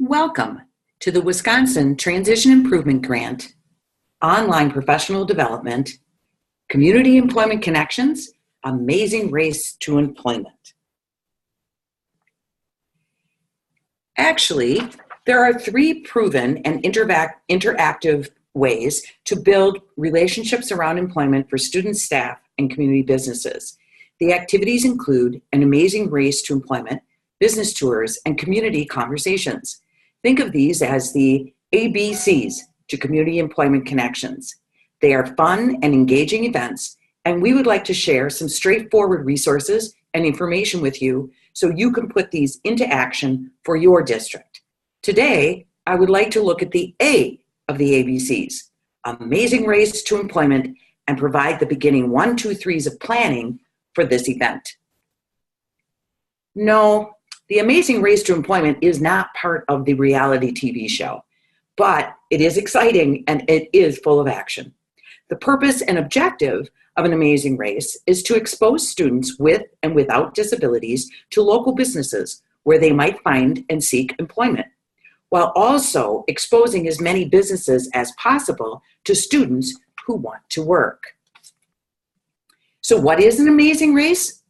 Welcome to the Wisconsin Transition Improvement Grant, Online Professional Development, Community Employment Connections, Amazing Race to Employment. Actually, there are three proven and interactive ways to build relationships around employment for students, staff, and community businesses. The activities include an amazing race to employment, business tours, and community conversations. Think of these as the ABCs to community employment connections. They are fun and engaging events, and we would like to share some straightforward resources and information with you so you can put these into action for your district. Today, I would like to look at the A of the ABCs, amazing race to employment, and provide the beginning 1, 2, 3s of planning for this event. No, the Amazing Race to Employment is not part of the reality TV show, but it is exciting and it is full of action. The purpose and objective of an Amazing Race is to expose students with and without disabilities to local businesses where they might find and seek employment, while also exposing as many businesses as possible to students who want to work. So what is an Amazing Race?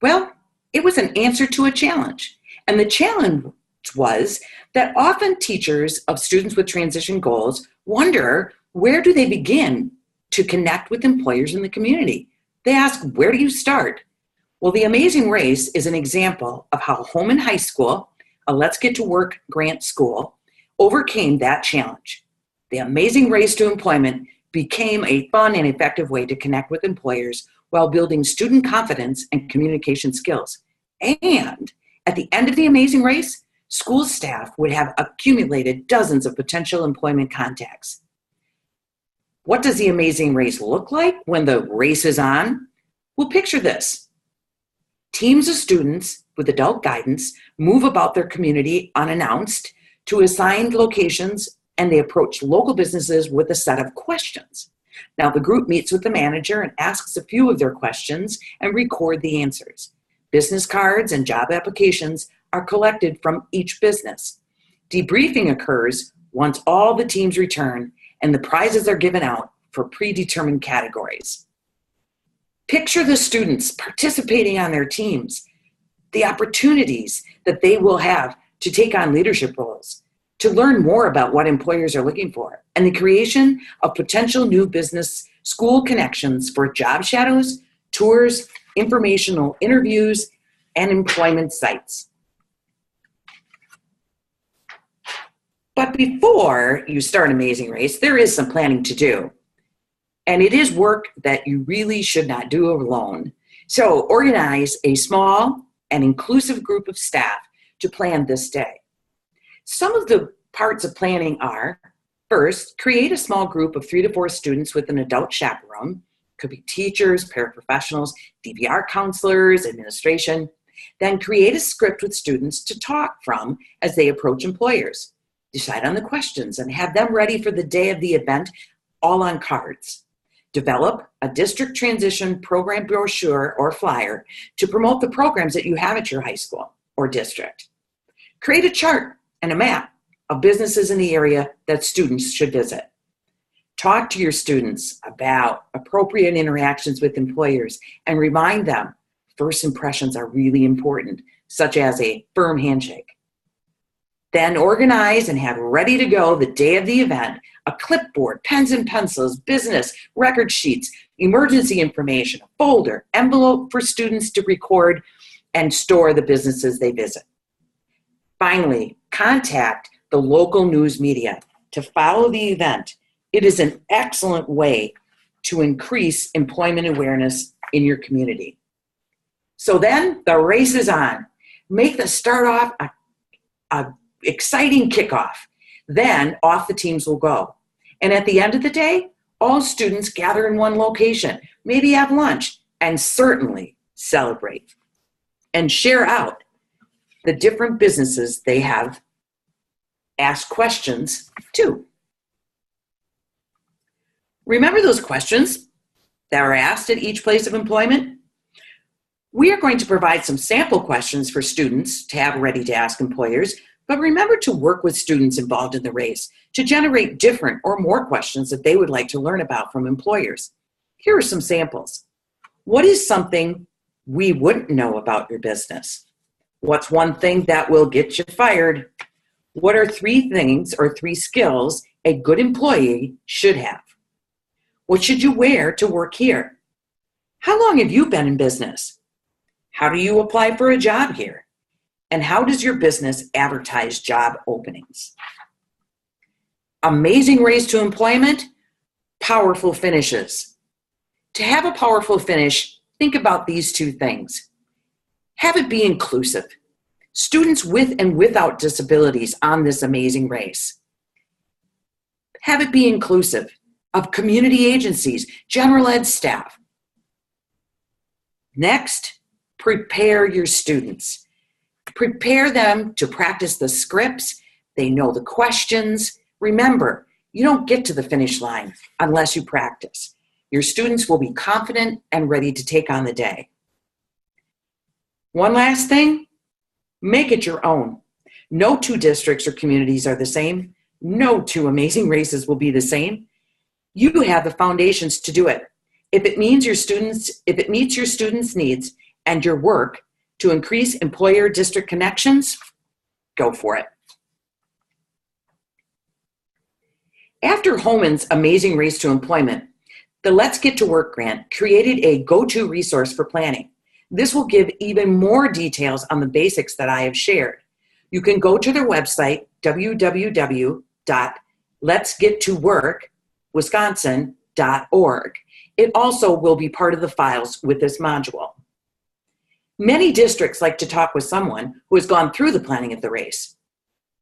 Well, it was an answer to a challenge. And the challenge was that often teachers of students with transition goals wonder, where do they begin to connect with employers in the community? They ask, where do you start? Well, the Amazing Race is an example of how Holmen High School, a Let's Get to Work grant school, overcame that challenge. The Amazing Race to Employment became a fun and effective way to connect with employers while building student confidence and communication skills. And at the end of the Amazing Race, school staff would have accumulated dozens of potential employment contacts. What does the Amazing Race look like when the race is on? Well, picture this. Teams of students with adult guidance move about their community unannounced to assigned locations, and they approach local businesses with a set of questions. Now, the group meets with the manager and asks a few of their questions and record the answers. Business cards and job applications are collected from each business. Debriefing occurs once all the teams return and the prizes are given out for predetermined categories. Picture the students participating on their teams, the opportunities that they will have to take on leadership roles, to learn more about what employers are looking for, and the creation of potential new business school connections for job shadows, tours, informational interviews, and employment sites. But before you start Amazing Race, there is some planning to do. And it is work that you really should not do alone. So organize a small and inclusive group of staff to plan this day. Some of the parts of planning are, first, create a small group of 3 to 4 students with an adult chaperone. Could be teachers, paraprofessionals, DVR counselors, administration. Then create a script with students to talk from as they approach employers. Decide on the questions and have them ready for the day of the event, all on cards. Develop a district transition program brochure or flyer to promote the programs that you have at your high school or district. Create a chart and a map of businesses in the area that students should visit. Talk to your students about appropriate interactions with employers and remind them first impressions are really important, such as a firm handshake. Then organize and have ready to go the day of the event a clipboard, pens and pencils, business, record sheets, emergency information, a folder, envelope for students to record and store the businesses they visit. Finally, contact the local news media to follow the event. It is an excellent way to increase employment awareness in your community. So then the race is on. Make the start off a exciting kickoff. Then off the teams will go. And at the end of the day, all students gather in one location, maybe have lunch, and certainly celebrate and share out the different businesses they have asked questions to. Remember those questions that were asked at each place of employment? We are going to provide some sample questions for students to have ready to ask employers, But remember to work with students involved in the race to generate different or more questions that they would like to learn about from employers. Here are some samples. What is something we wouldn't know about your business? What's one thing that will get you fired? What are 3 things or 3 skills a good employee should have? What should you wear to work here? How long have you been in business? How do you apply for a job here? And how does your business advertise job openings? Amazing race to employment, powerful finishes. To have a powerful finish, think about these 2 things. Have it be inclusive. Students with and without disabilities on this amazing race. Have it be inclusive of community agencies, general ed staff. Next, prepare your students. Prepare them to practice the scripts. They know the questions. Remember, you don't get to the finish line unless you practice. Your students will be confident and ready to take on the day. One last thing, make it your own. No 2 districts or communities are the same. No 2 amazing races will be the same. You have the foundations to do it. If it meets your students' needs and your work to increase employer-district connections, go for it. After Homan's Amazing Race to Employment, the Let's Get to Work grant created a go-to resource for planning. This will give even more details on the basics that I have shared. You can go to their website, www.letsgettoworkwisconsin.org. It also will be part of the files with this module. Many districts like to talk with someone who has gone through the planning of the race.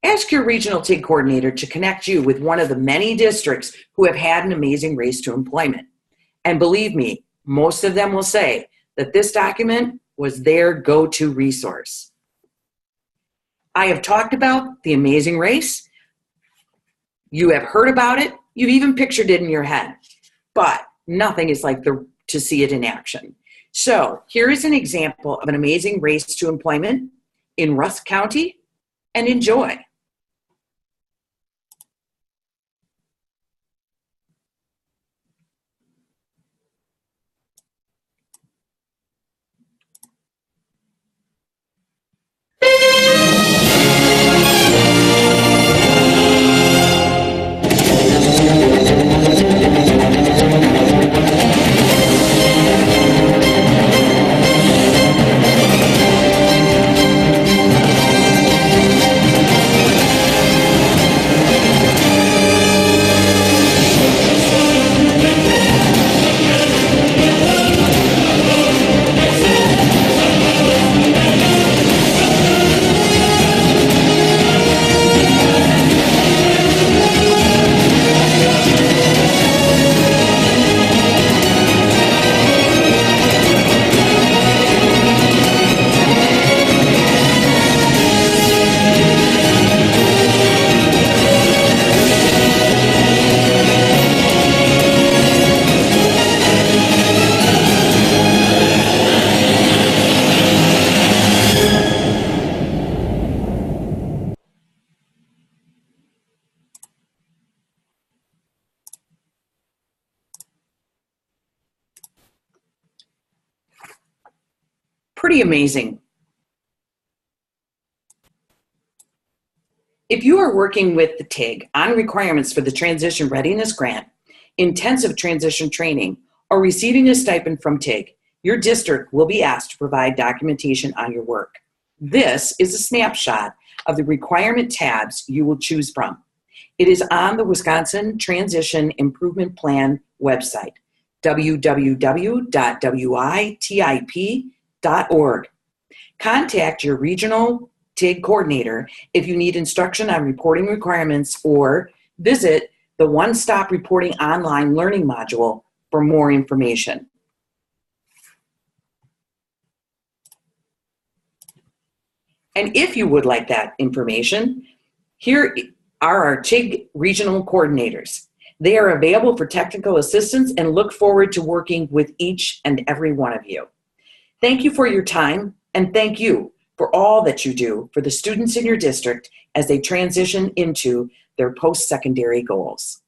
Ask your regional TIG coordinator to connect you with one of the many districts who have had an amazing race to employment. And believe me, most of them will say that this document was their go-to resource. I have talked about the amazing race. You have heard about it. You've even pictured it in your head. But nothing is like to see it in action. So here is an example of an amazing race to employment in Rusk County, and enjoy. Pretty amazing. If you are working with the TIG on requirements for the Transition Readiness Grant, intensive transition training, or receiving a stipend from TIG, your district will be asked to provide documentation on your work. This is a snapshot of the requirement tabs you will choose from. It is on the Wisconsin Transition Improvement Plan website, www.witip.org. Contact your regional TIG coordinator if you need instruction on reporting requirements, or visit the One Stop Reporting online learning module for more information. And if you would like that information, here are our TIG regional coordinators. They are available for technical assistance and look forward to working with each and every one of you. Thank you for your time, and thank you for all that you do for the students in your district as they transition into their post-secondary goals.